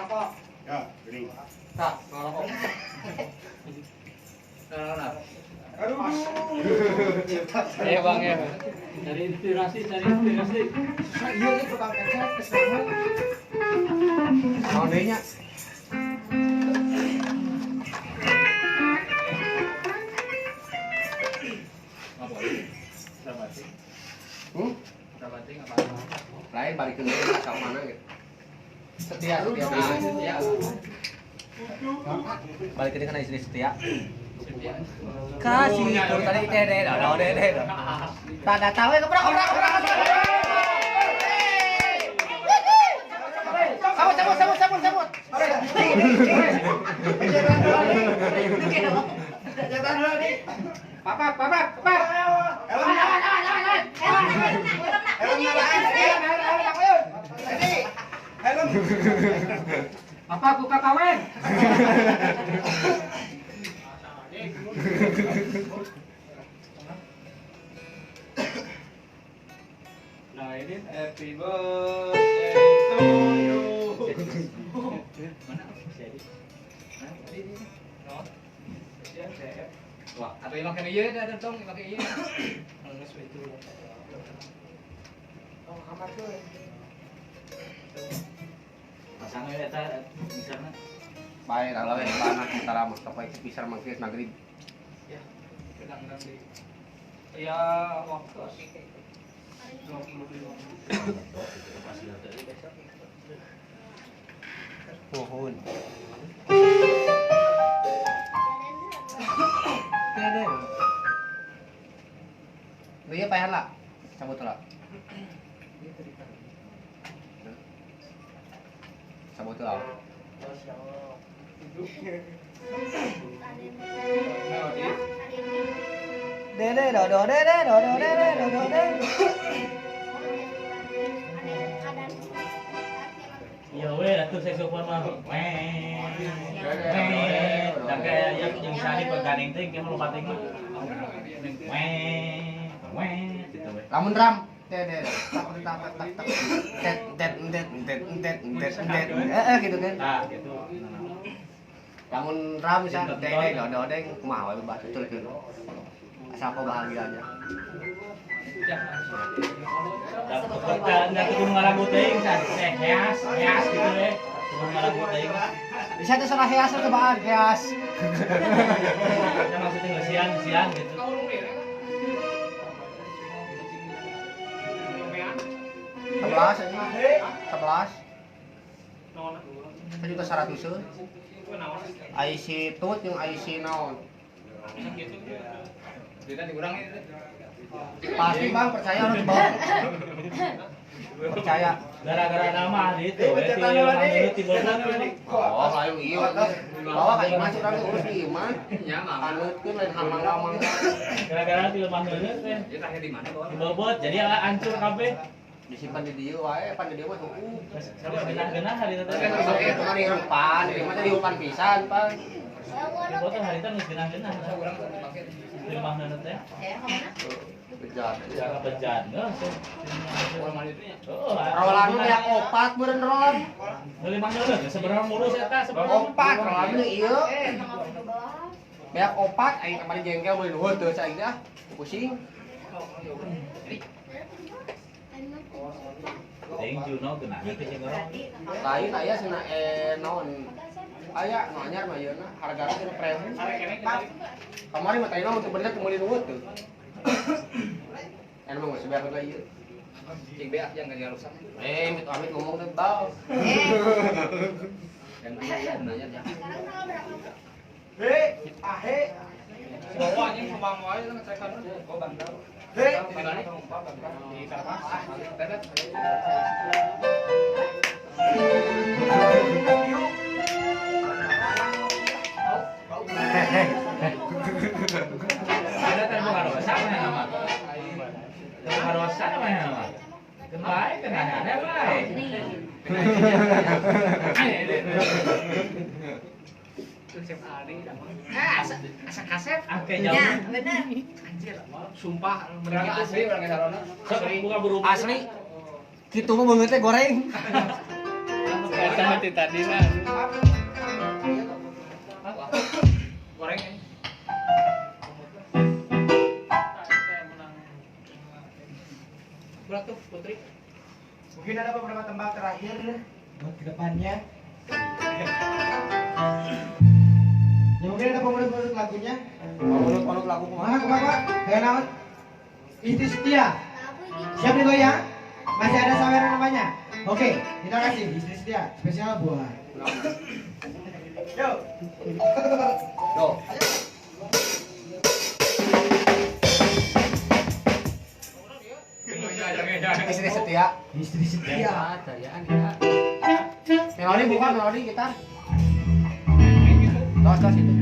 rokok. Ya, gini. Tak, ngerokok. Nah. Aduh. Bang ya. Cari inspirasi. Iya nih tukang kecap kesana. Mau nya. Apa? Sabati. Sabati apa? Lain balik ke mana gitu. Setia. Balik ke kan istri setia. Kasih Kasih tadi dede. Tanda tahu ya keprak. Sabut. Jangan dulu nih. Papak. Helm. Apa buka kawen? Nah ini happy birthday to you. Mana? Jadi. Wah, atau yang makan iya ada dong, yang makan iya. Enggak itu. Oh, kamar tuh. Pasang aja eta misalnya. Baik, kalau yang tanah antara Mustafa itu bisa mangkis negeri. Ya, kadang-kadang di. Ya, waktu 25. Mohon. Iya payan lah, cabut lah. Cabut lah. Dede do. Ya weh, atuh saksofon mah. Dan kayak yang sani pegandeng teh kayak lu pating mah. Gitu weh. Lamun drum. Dede. Gitu kan. Nah, gitu. Lamun drum misalnya dede do kumaha we betul gitu. Asal kau bahagia aja. Nggak kudu ngalagu teuing heas gitu we. Kudu ngalagu teuing. Bisa tuh salah heas ke bahan heas. Ya maksudnya nggak sian gitu. Sebelas aja. 11. Saya juga 100. IC tut yang IC naon. Kita dikurangi. Pasti bang percaya harus bohong. Percaya. Gara-gara nama itu tiba Oh, layu iya. Bawa kayak masuk orang urus di iman. Anutkeun lain hamang-hamang. Gara-gara film mandeut teh. Kita di mana, Bang? Dibobot jadi hancur kabeh. Disimpan di dieu wae, pan di dieu mah tuh. Genah-genah hari teh. Kan dipakai itu mah diumpan, di mah diumpan pisan, Pak. Dibobot hari teh geus genah-genah. Kurang dipakai. Film mandeut teh. Bejat. Cara bejat Orang mana itu nya? Rawalan mah yang opat beureun ron. Beli mandeut sebenarnya mulus eta Opat rawalan ieu. Beak opat aing kemarin jengkel beli nuhun teu saing teh. Pusing. Ting Juno genah teh jeung orang. Lain aya cenah naon. Aya nu anyar mah yeuna hargana teh premi. Kamari mah tayna untuk bener kemudian nuhun teu. Emang geus beak lagi ieu. Cing beak yang enggak rusak. Amit ngomong teh bal. Yang dia nanya ya. Ahe. Bawa anjing sama mau aja ngecekan kok bantal. Di mana? Di Karmas. Tetet. Ada kan bukan dosa nama. Bukan dosa nama. Kenapa? Kenapa ada baik. Konsep Ari asa kaset. Oke, Ya, jauh. benar. Anjir, sumpah beneran asli orang sarona. Bukan berubah. Asli. Kitu mah beungeut teh goreng. Eta ti tadi lah. Goreng ini. Berat tuh Putri. Mungkin ada beberapa tembak terakhir buat kedepannya. Ya mungkin ada pemulut-pemulut lagunya. Pemulut lagu kumaha? Kumaha? Kayak naon? Istri setia. Siap digoyang? Masih ada saweran namanya? Oke, kita kasih istri setia spesial buat. Yo. Yo. Istri setia. Istri setia. Melodi bukan melodi gitar. Tos itu.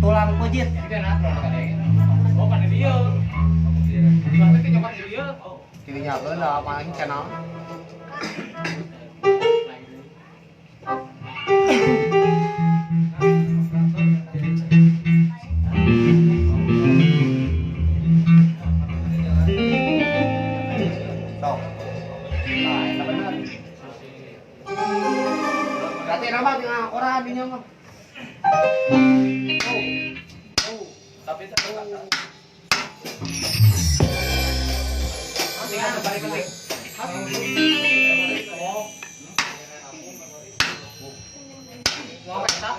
Tulang pujit. Kita nak kan oh pada dia. Sampai ke nyokap dia. Oh. Thì nhà ơi là mà anh chả nói. Tuh. Nah, itu benar. Berarti nama dengan orang adinya mah. Tapi tak tahu. Tinggal balik balik. Mau tak?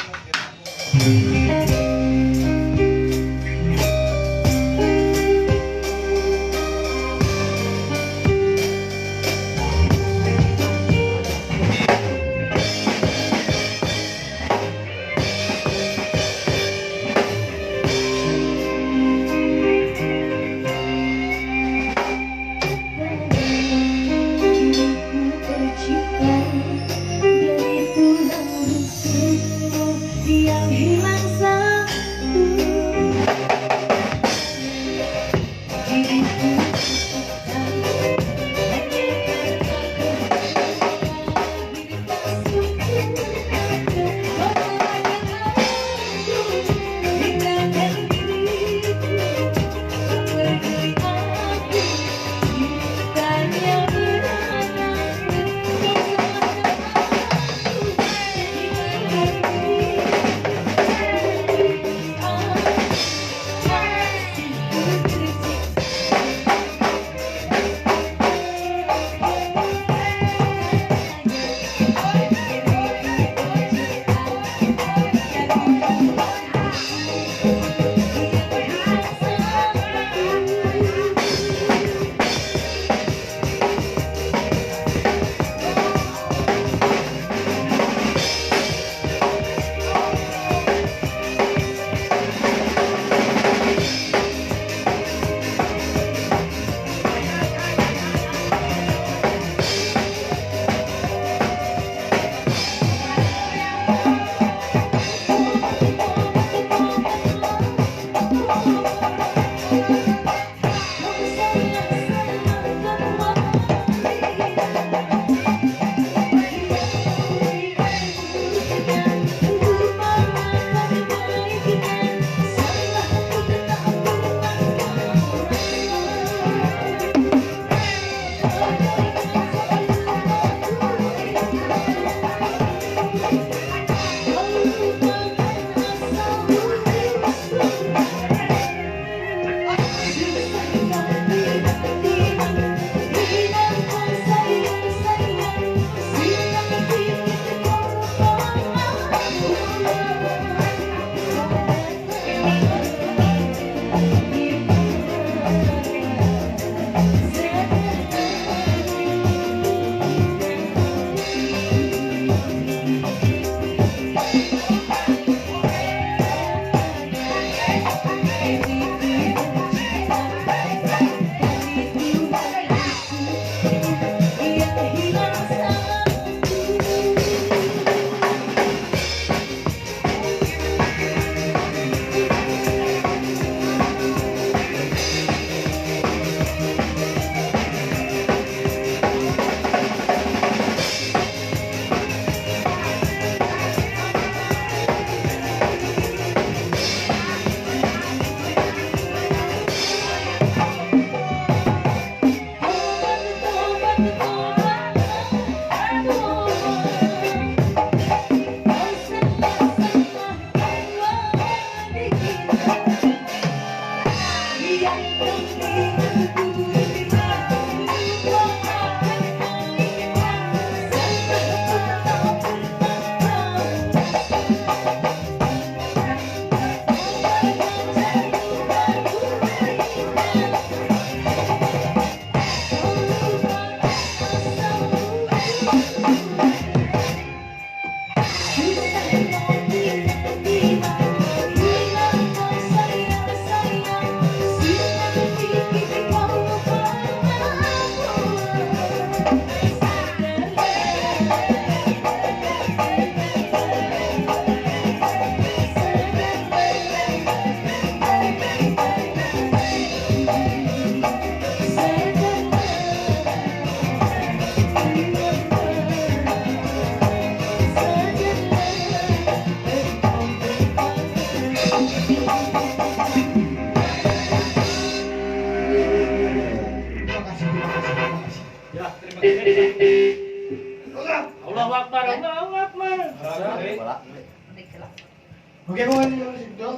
Oke, pemain nomor itu.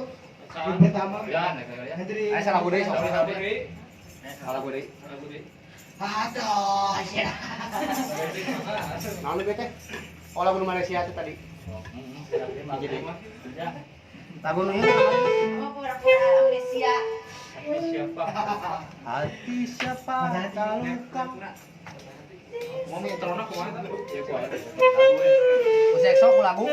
Yang pertama. Hendri. Ayo salah bude, Salah salah bude. Aduh, ya. Naon bete? Olah bunu Malaysia itu tadi. Jadi tabun ini. Oh, pura-pura amnesia. Hati siapa terluka. Mau minta rono kemana? Ya gua. Usah ekso ku lagu.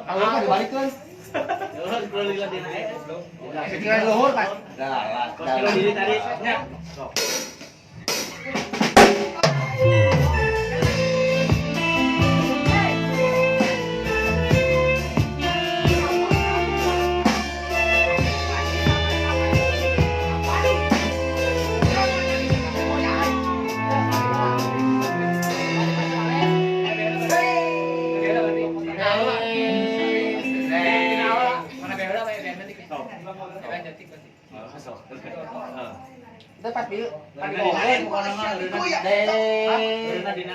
Kalau kan dibalikkan. Pikiran luhur kan. Dah, Kilo diri tadi. Nya. Itu pas bieu. Kan ngomong bukan nama leureuna. Leureuna dina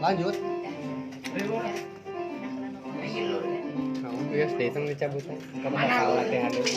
Lanjut. Kamu biasa datang dicabut. Kamu bakal latihan dulu.